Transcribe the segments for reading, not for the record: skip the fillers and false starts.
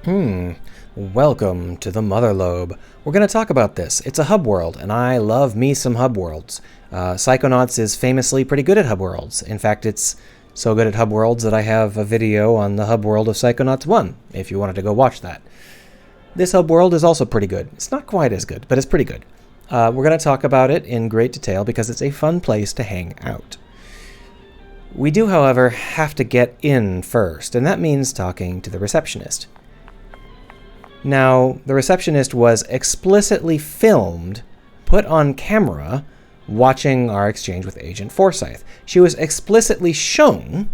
Welcome to the Motherlobe. We're going to talk about this. It's a hub world, and I love me some hub worlds. Psychonauts is famously pretty good at hub worlds. In fact, it's so good at hub worlds that I have a video on the hub world of Psychonauts 1, if you wanted to go watch that. This hub world is also pretty good. It's not quite as good, but it's pretty good. We're going to talk about it in great detail because it's a fun place to hang out. We do, however, have to get in first, and that means talking to the receptionist. Now, the receptionist was explicitly filmed, put on camera, watching our exchange with Agent Forsyth. She was explicitly shown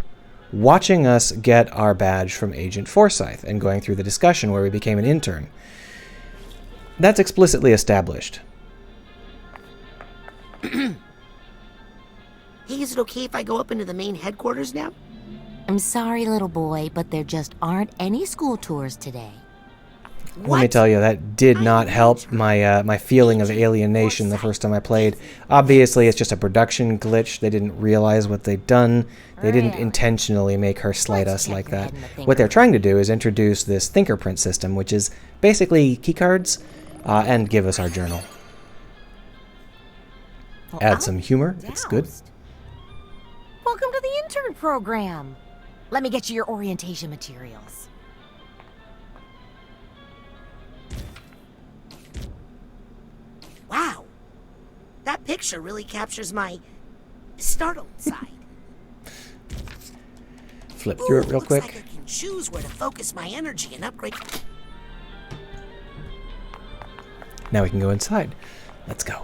watching us get our badge from Agent Forsyth and going through the discussion where we became an intern. That's explicitly established. Hey, is it okay if I go up into the main headquarters now? I'm sorry, little boy, but there just aren't any school tours today. Let me tell you, that did not help my my feeling of alienation the first time I played. Obviously, it's just a production glitch. They didn't realize what they'd done. They didn't intentionally make her slight us like that. What they're trying to do is introduce this fingerprint system, which is basically keycards, and give us our journal. Add some humor. It's good. Welcome to the intern program. Let me get you your orientation materials. Wow, that picture really captures my startled side. Flip through it real quick. Looks like I can choose where to focus my energy and upgrade. Now we can go inside. Let's go.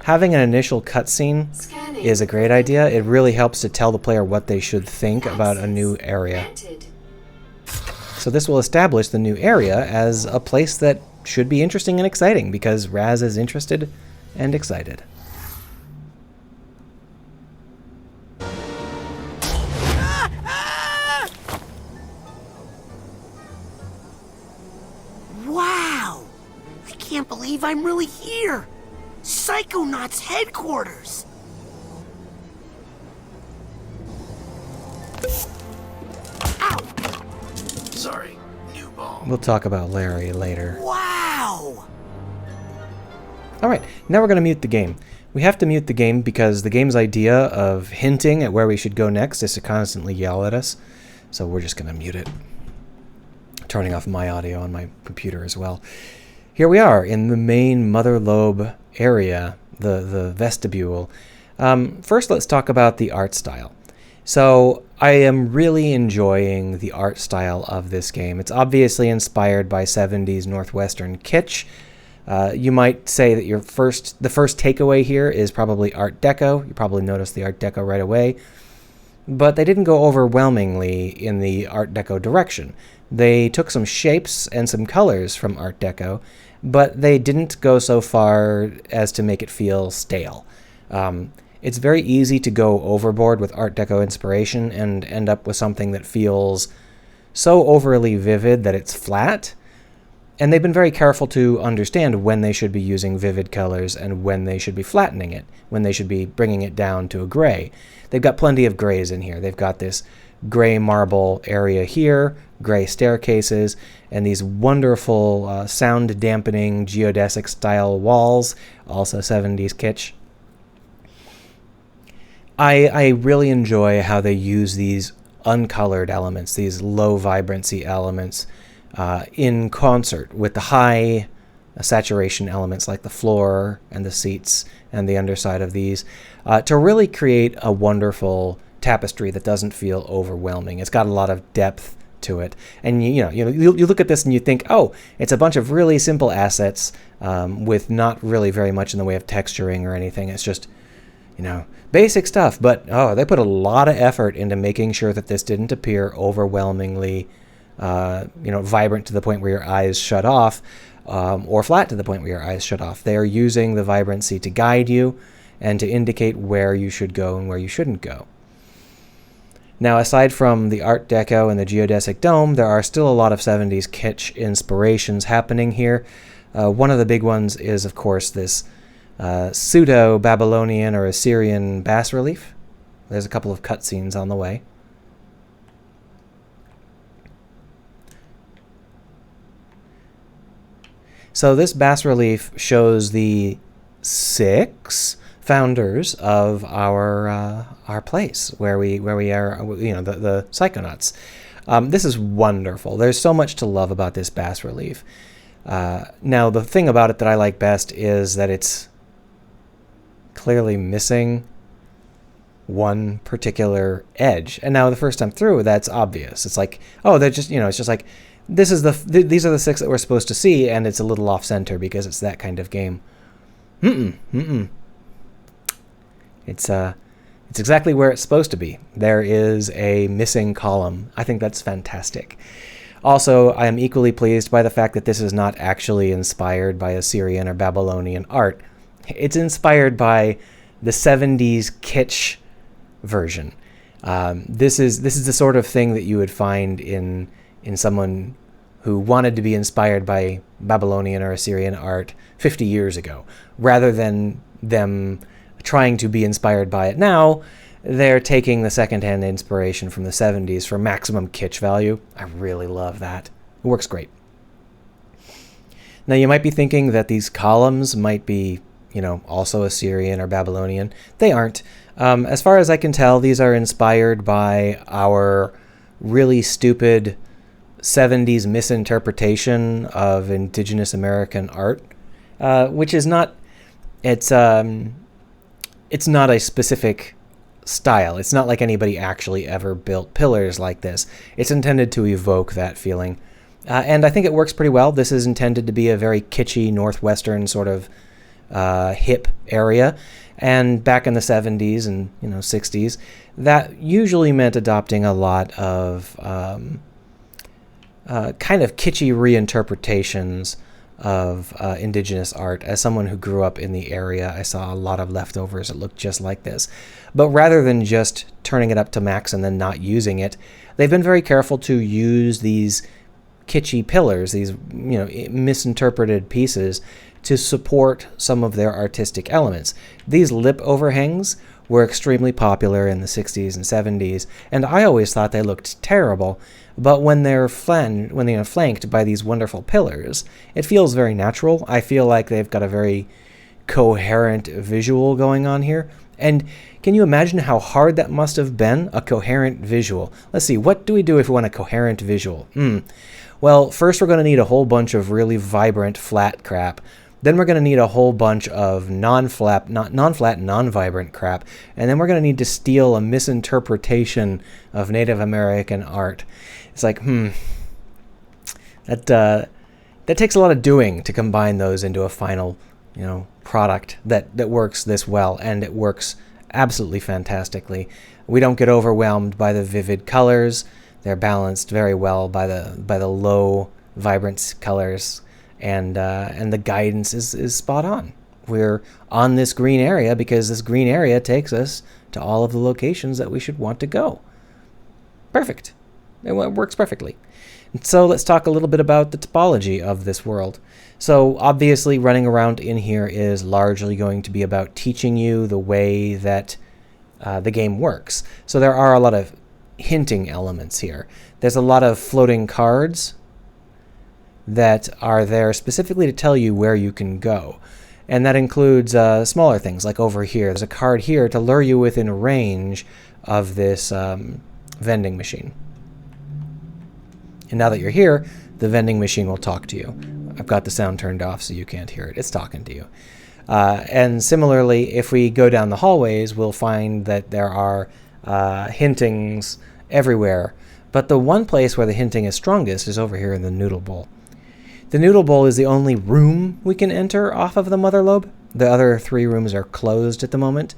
Having an initial cutscene is a great idea. It really helps to tell the player what they should think about a new area. So this will establish the new area as a place that should be interesting and exciting because Raz is interested and excited. Wow! I can't believe I'm really here! Psychonauts headquarters! Ow! Sorry, new ball. We'll talk about Larry later. Wow! Alright, now we're going to mute the game. We have to mute the game because the game's idea of hinting at where we should go next is to constantly yell at us. So we're just going to mute it. Turning off my audio on my computer as well. Here we are in the main Motherlobe area, the Vestibule. First, let's talk about the art style. So I am really enjoying the art style of this game. It's obviously inspired by 70s Northwestern kitsch. You might say that the first takeaway here is probably Art Deco. You probably noticed the Art Deco right away. But they didn't go overwhelmingly in the Art Deco direction. They took some shapes and some colors from Art Deco, but they didn't go so far as to make it feel stale. It's very easy to go overboard with Art Deco inspiration and end up with something that feels so overly vivid that it's flat. And they've been very careful to understand when they should be using vivid colors and when they should be flattening it, when they should be bringing it down to a gray. They've got plenty of grays in here. They've got this gray marble area here, gray staircases, and these wonderful sound-dampening geodesic-style walls, also 70s kitsch. I really enjoy how they use these uncolored elements, these low-vibrancy elements, in concert with the high saturation elements like the floor and the seats and the underside of these, to really create a wonderful tapestry that doesn't feel overwhelming. It's got a lot of depth to it, and you look at this and you think, oh, it's a bunch of really simple assets with not really very much in the way of texturing or anything. It's just, basic stuff, but they put a lot of effort into making sure that this didn't appear overwhelmingly vibrant to the point where your eyes shut off, or flat to the point where your eyes shut off. They are using the vibrancy to guide you and to indicate where you should go and where you shouldn't go. Now, aside from the Art Deco and the geodesic dome, there are still a lot of 70s kitsch inspirations happening here. One of the big ones is, of course, this pseudo-Babylonian or Assyrian bas relief. There's a couple of cutscenes on the way. So this bas relief shows the 6 founders of our place where we are, the Psychonauts. This is wonderful. There's so much to love about this bas relief. Now, the thing about it that I like best is that it's clearly missing one particular edge. And now the first time through, that's obvious. It's like, oh, they're just, it's just like, these are the 6 that we're supposed to see, and it's a little off center because it's that kind of game. It's exactly where it's supposed to be. There is a missing column. I think that's fantastic. Also, I am equally pleased by the fact that this is not actually inspired by Assyrian or Babylonian art. It's inspired by the 70s kitsch version. This is the sort of thing that you would find in someone who wanted to be inspired by Babylonian or Assyrian art 50 years ago. Rather than them trying to be inspired by it now, they're taking the secondhand inspiration from the 70s for maximum kitsch value. I really love that. It works great. Now, you might be thinking that these columns might be, also Assyrian or Babylonian. They aren't. As far as I can tell, these are inspired by our really stupid 70s misinterpretation of indigenous American art, which is not, it's not a specific style. It's not like anybody actually ever built pillars like this. It's intended to evoke that feeling. And I think it works pretty well. This is intended to be a very kitschy, northwestern sort of hip area. And back in the 70s and 60s, that usually meant adopting a lot of kind of kitschy reinterpretations of indigenous art. As someone who grew up in the area, I saw a lot of leftovers that looked just like this. But rather than just turning it up to max and then not using it, they've been very careful to use these kitschy pillars, these misinterpreted pieces, to support some of their artistic elements. These lip overhangs were extremely popular in the 60s and 70s, and I always thought they looked terrible. But when they're flanked by these wonderful pillars, it feels very natural. I feel like they've got a very coherent visual going on here. And can you imagine how hard that must have been, a coherent visual? Let's see, what do we do if we want a coherent visual? Well, first we're going to need a whole bunch of really vibrant flat crap. Then we're going to need a whole bunch of non-flat, non-vibrant crap. And then we're going to need to steal a misinterpretation of Native American art. It's like, that takes a lot of doing to combine those into a final, product that works this well, and it works absolutely fantastically. We don't get overwhelmed by the vivid colors. They're balanced very well by the low, vibrant colors, and the guidance is spot on. We're on this green area because this green area takes us to all of the locations that we should want to go. Perfect. It works perfectly. So let's talk a little bit about the topology of this world. So obviously running around in here is largely going to be about teaching you the way that the game works. So there are a lot of hinting elements here. There's a lot of floating cards that are there specifically to tell you where you can go. And that includes smaller things, like over here. There's a card here to lure you within range of this vending machine. And now that you're here, the vending machine will talk to you. I've got the sound turned off so you can't hear it. It's talking to you. And similarly, if we go down the hallways, we'll find that there are hintings everywhere. But the one place where the hinting is strongest is over here in the noodle bowl. The noodle bowl is the only room we can enter off of the Motherlobe. The other 3 rooms are closed at the moment.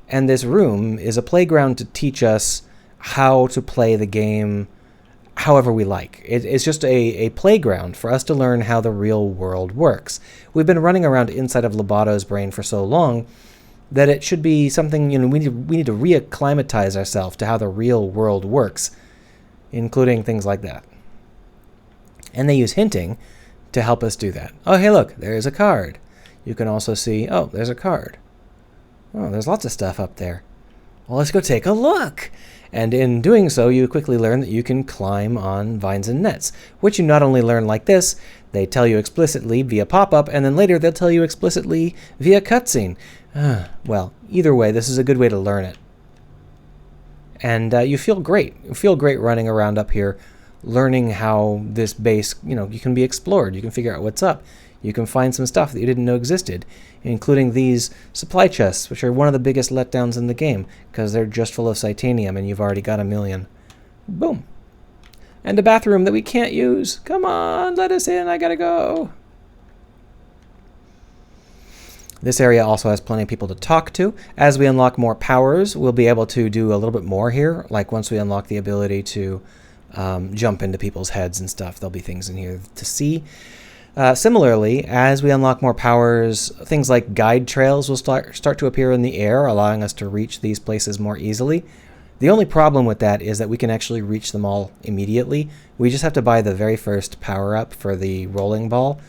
And this room is a playground to teach us how to play the game however we like. It's just a playground for us to learn how the real world works. We've been running around inside of Lobato's brain for so long that it should be something, we need to reacclimatize ourselves to how the real world works, including things like that. And they use hinting to help us do that. Oh, hey, look, there's a card. You can also see, oh, there's a card. Oh, there's lots of stuff up there. Well, let's go take a look. And in doing so, you quickly learn that you can climb on vines and nets, which you not only learn like this, they tell you explicitly via pop-up, and then later they'll tell you explicitly via cutscene. Well, either way, this is a good way to learn it. And you feel great. You feel great running around up here, learning how this base, you can be explored. You can figure out what's up. You can find some stuff that you didn't know existed, including these supply chests, which are one of the biggest letdowns in the game, because they're just full of Psytanium and you've already got 1,000,000. Boom. And a bathroom that we can't use. Come on, let us in. I gotta go. This area also has plenty of people to talk to. As we unlock more powers, we'll be able to do a little bit more here. Like once we unlock the ability to jump into people's heads and stuff, there'll be things in here to see. Similarly, as we unlock more powers, things like guide trails will start to appear in the air, allowing us to reach these places more easily. The only problem with that is that we can actually reach them all immediately. We just have to buy the very first power-up for the rolling ball,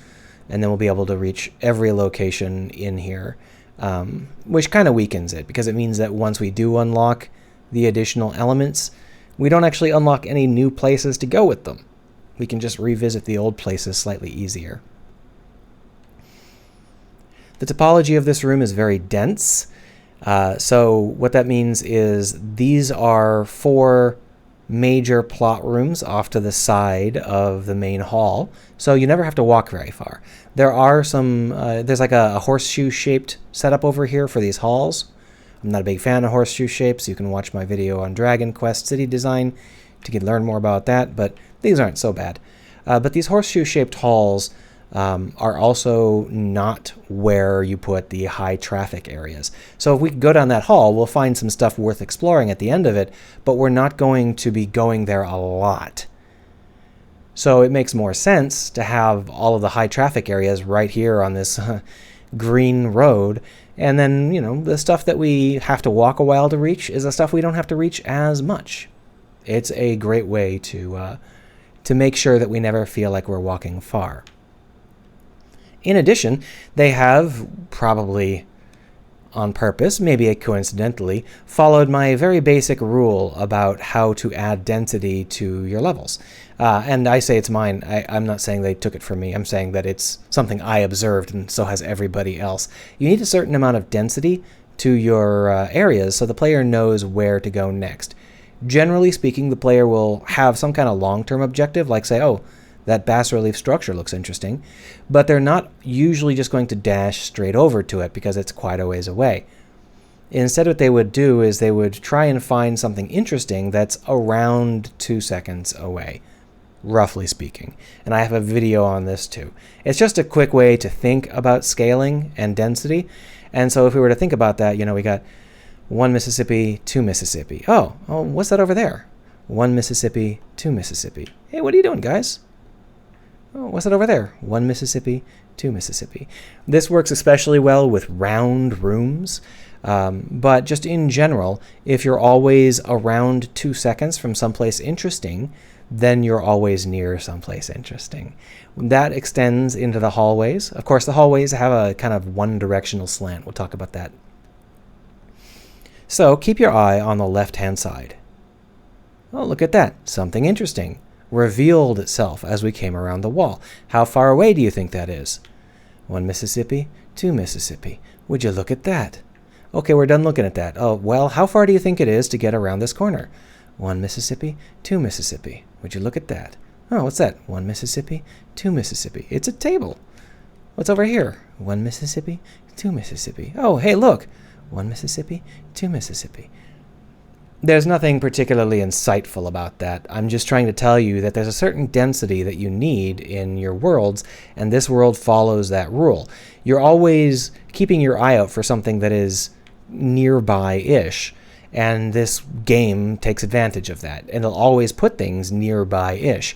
and then we'll be able to reach every location in here, which kind of weakens it, because it means that once we do unlock the additional elements, we don't actually unlock any new places to go with them. We can just revisit the old places slightly easier. The topology of this room is very dense. So what that means is these are 4 major plot rooms off to the side of the main hall. So you never have to walk very far. There are some, there's like a horseshoe-shaped setup over here for these halls. I'm not a big fan of horseshoe shapes. You can watch my video on Dragon Quest city design to learn more about that, but these aren't so bad. But these horseshoe-shaped halls are also not where you put the high traffic areas. So if we go down that hall, we'll find some stuff worth exploring at the end of it, but we're not going to be going there a lot. So it makes more sense to have all of the high traffic areas right here on this green road, and then, the stuff that we have to walk a while to reach is the stuff we don't have to reach as much. It's a great way to make sure that we never feel like we're walking far. In addition, they have, probably on purpose, maybe coincidentally, followed my very basic rule about how to add density to your levels. And I say it's mine. I'm not saying they took it from me. I'm saying that it's something I observed, and so has everybody else. You need a certain amount of density to your areas so the player knows where to go next. Generally speaking, the player will have some kind of long-term objective, like say, oh, that bas-relief structure looks interesting, but they're not usually just going to dash straight over to it because it's quite a ways away. Instead, what they would do is they would try and find something interesting that's around 2 seconds away, roughly speaking. And I have a video on this too. It's just a quick way to think about scaling and density. And so if we were to think about that, we got 1 Mississippi, 2 Mississippi. Oh, what's that over there? 1 Mississippi, 2 Mississippi. Hey, what are you doing, guys? Oh, what's that over there? 1 Mississippi, 2 Mississippi. This works especially well with round rooms, but just in general, if you're always around 2 seconds from someplace interesting, then you're always near someplace interesting. That extends into the hallways. Of course, the hallways have a kind of one-directional slant. We'll talk about that. So keep your eye on the left-hand side. Oh, look at that. Something interesting revealed itself as we came around the wall. How far away do you think that is? 1 Mississippi, 2 Mississippi. Would you look at that? Okay, we're done looking at that. Oh, well, how far do you think it is to get around this corner? 1 Mississippi, 2 Mississippi. Would you look at that? Oh, what's that? 1 Mississippi, 2 Mississippi. It's a table. What's over here? 1 Mississippi, 2 Mississippi. Oh, hey, look. 1 Mississippi, 2 Mississippi. There's nothing particularly insightful about that. I'm just trying to tell you that there's a certain density that you need in your worlds, and this world follows that rule. You're always keeping your eye out for something that is nearby-ish, and this game takes advantage of that, and it'll always put things nearby-ish.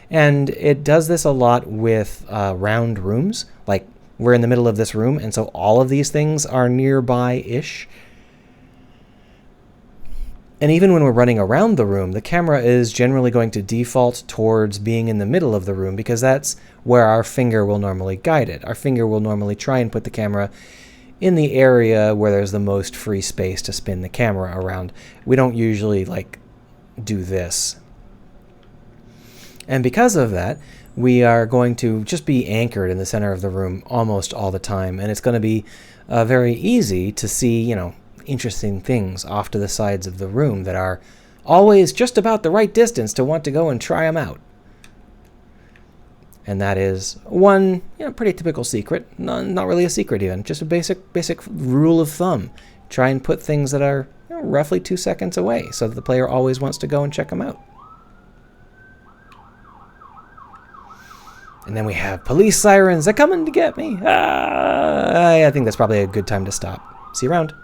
And it does this a lot with round rooms. Like, we're in the middle of this room, and so all of these things are nearby-ish. And even when we're running around the room, the camera is generally going to default towards being in the middle of the room because that's where our finger will normally guide it. Our finger will normally try and put the camera in the area where there's the most free space to spin the camera around. We don't usually do this. And because of that, we are going to just be anchored in the center of the room almost all the time, and it's going to be very easy to see, you know, interesting things off to the sides of the room that are always just about the right distance to want to go and try them out. And that is one, you know, pretty typical secret. Not really a secret even, just a basic rule of thumb. Try and put things that are, you know, roughly 2 seconds away so that the player always wants to go and check them out. And then we have police sirens. They're coming to get me. I think that's probably a good time to stop. See you around.